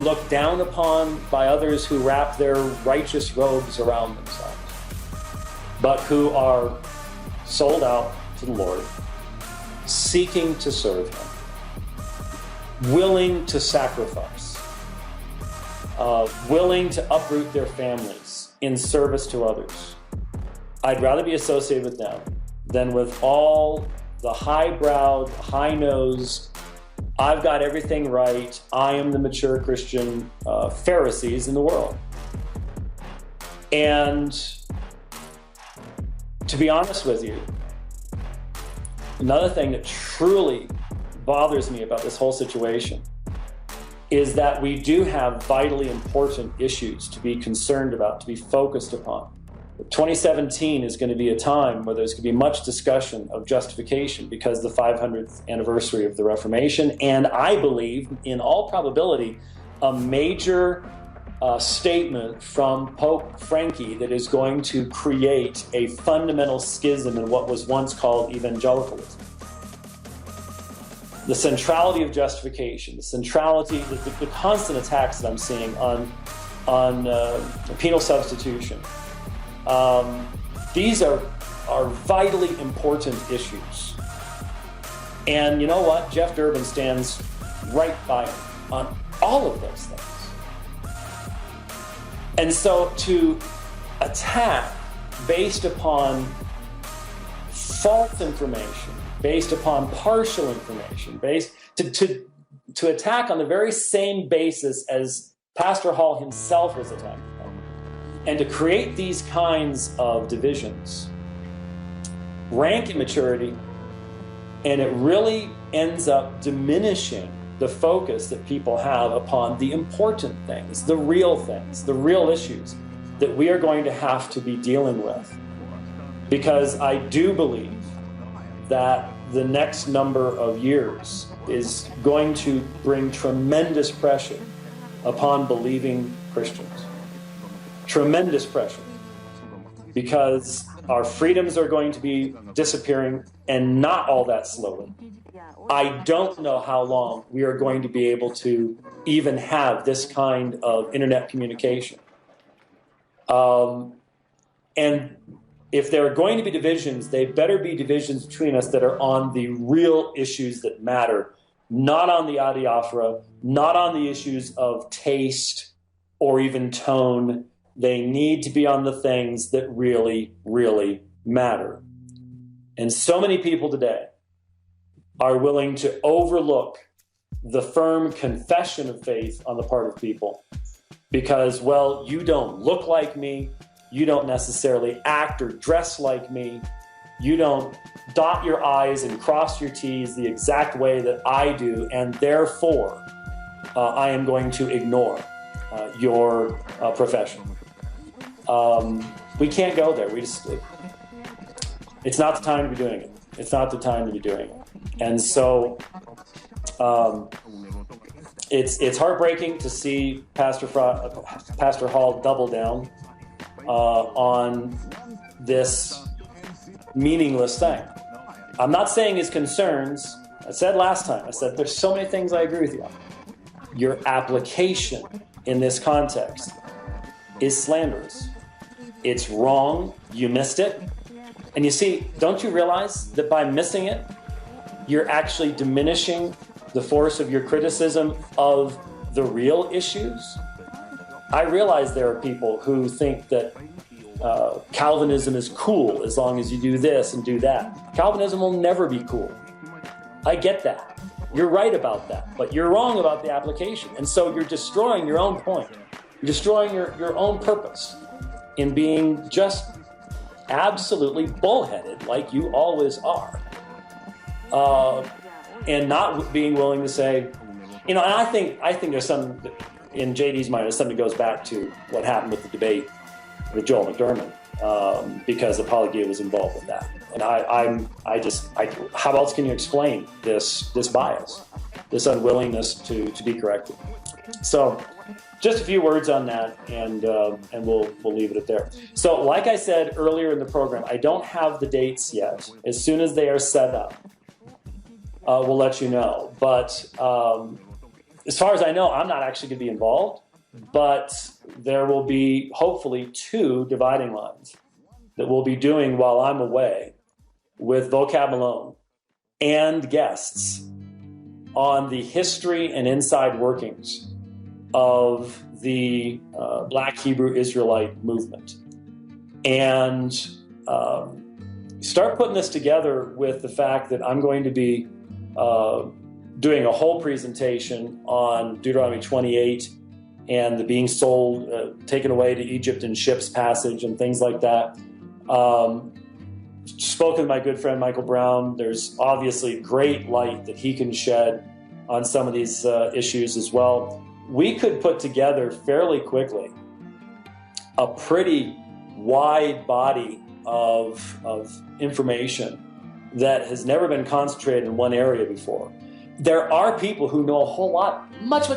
looked down upon by others who wrap their righteous robes around themselves, but who are sold out to the Lord, seeking to serve Him, willing to sacrifice, willing to uproot their families in service to others. I'd rather be associated with them than with all the high-browed, high-nosed, I've got everything right, I am the mature Christian Pharisees in the world. And to be honest with you, another thing that truly bothers me about this whole situation is that we do have vitally important issues to be concerned about, to be focused upon. 2017 is going to be a time where there's going to be much discussion of justification because the 500th anniversary of the Reformation, and I believe, in all probability, a major statement from Pope Frankie that is going to create a fundamental schism in what was once called evangelicalism. The centrality of justification, the centrality, the constant attacks that I'm seeing on penal substitution. These are vitally important issues. And you know what? Jeff Durbin stands right by him on all of those things. And so to attack based upon false information, based upon partial information, to attack on the very same basis as Pastor Hall himself was attacked, and to create these kinds of divisions, rank immaturity, and it really ends up diminishing the focus that people have upon the important things, the real issues that we are going to have to be dealing with. Because I do believe that the next number of years is going to bring tremendous pressure upon believing Christians. Tremendous pressure, because our freedoms are going to be disappearing, and not all that slowly. I don't know how long we are going to be able to even have this kind of internet communication. And if there are going to be divisions, they better be divisions between us that are on the real issues that matter, not on the adiaphora, not on the issues of taste or even tone. They need to be on the things that really, really matter. And so many people today are willing to overlook the firm confession of faith on the part of people because, well, you don't look like me, you don't necessarily act or dress like me, you don't dot your I's and cross your T's the exact way that I do, and therefore I am going to ignore your profession. We can't go there. It's not the time to be doing it. It's not the time to be doing it. And so it's heartbreaking to see Pastor Hall double down on this meaningless thing. I'm not saying his concerns. I said last time, I said there's so many things I agree with you on. Your application in this context is slanderous. It's wrong. You missed it. And you see, don't you realize that by missing it, you're actually diminishing the force of your criticism of the real issues? I realize there are people who think that Calvinism is cool as long as you do this and do that. Calvinism will never be cool. I get that. You're right about that, but you're wrong about the application. And so you're destroying your own point. You're destroying your own purpose in being just absolutely bullheaded like you always are. And not being willing to say, and I think there's some, in JD's mind, there's something that goes back to what happened with the debate with Joel McDermott, because Apologia was involved with that. And how else can you explain this bias, this unwillingness to be corrected? So just a few words on that, and we'll leave it at there. So like I said earlier in the program, I don't have the dates yet. As soon as they are set up, we'll let you know. But as far as I know, I'm not actually going to be involved, but there will be hopefully 2 dividing lines that we'll be doing while I'm away with Vocab Malone and guests on the history and inside workings of the Black Hebrew Israelite movement. And start putting this together with the fact that I'm going to be doing a whole presentation on Deuteronomy 28 and the being sold, taken away to Egypt in ships passage and things like that. Spoken to my good friend Michael Brown. There's obviously great light that he can shed on some of these issues as well. We could put together fairly quickly a pretty wide body of information that has never been concentrated in one area before. There are people who know a whole lot, much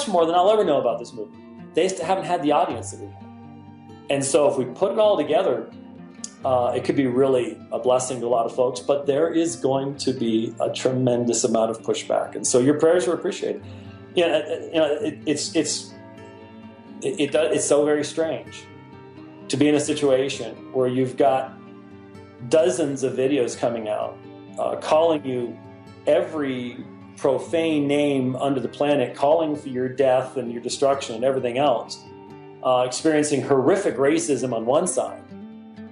more than I'll ever know about this movement. They just haven't had the audience that we have. And so if we put it all together, it could be really a blessing to a lot of folks, but there is going to be a tremendous amount of pushback. And so your prayers are appreciated. It's so very strange to be in a situation where you've got dozens of videos coming out calling you every profane name under the planet, calling for your death and your destruction and everything else, experiencing horrific racism on one side.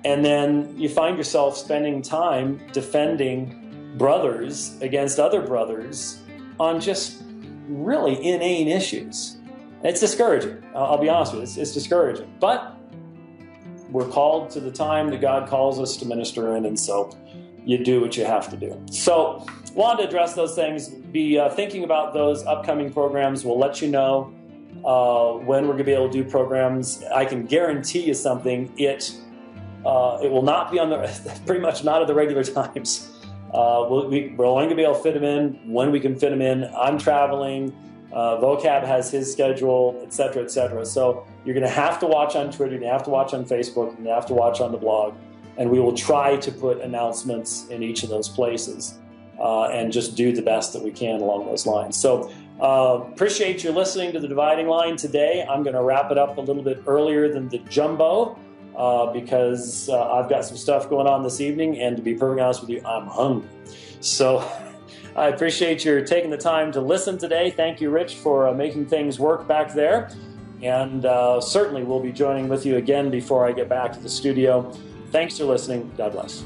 And then you find yourself spending time defending brothers against other brothers on just really inane issues. It's discouraging. I'll be honest with you. It's discouraging. But we're called to the time that God calls us to minister in, and so you do what you have to do. So wanted to address those things. Be thinking about those upcoming programs. We'll let you know when we're going to be able to do programs. I can guarantee you something. It will not be on the pretty much not at the regular times. We're only going to be able to fit them in when we can fit them in. I'm traveling. Vocab has his schedule, et cetera, et cetera. So you're going to have to watch on Twitter. You're going to have to watch on Facebook. You're going to have to watch on the blog. And we will try to put announcements in each of those places and just do the best that we can along those lines. So appreciate you listening to The Dividing Line today. I'm going to wrap it up a little bit earlier than the jumbo because I've got some stuff going on this evening. And to be perfectly honest with you, I'm hungry. So I appreciate your taking the time to listen today. Thank you, Rich, for making things work back there. And certainly we'll be joining with you again before I get back to the studio. Thanks for listening. God bless.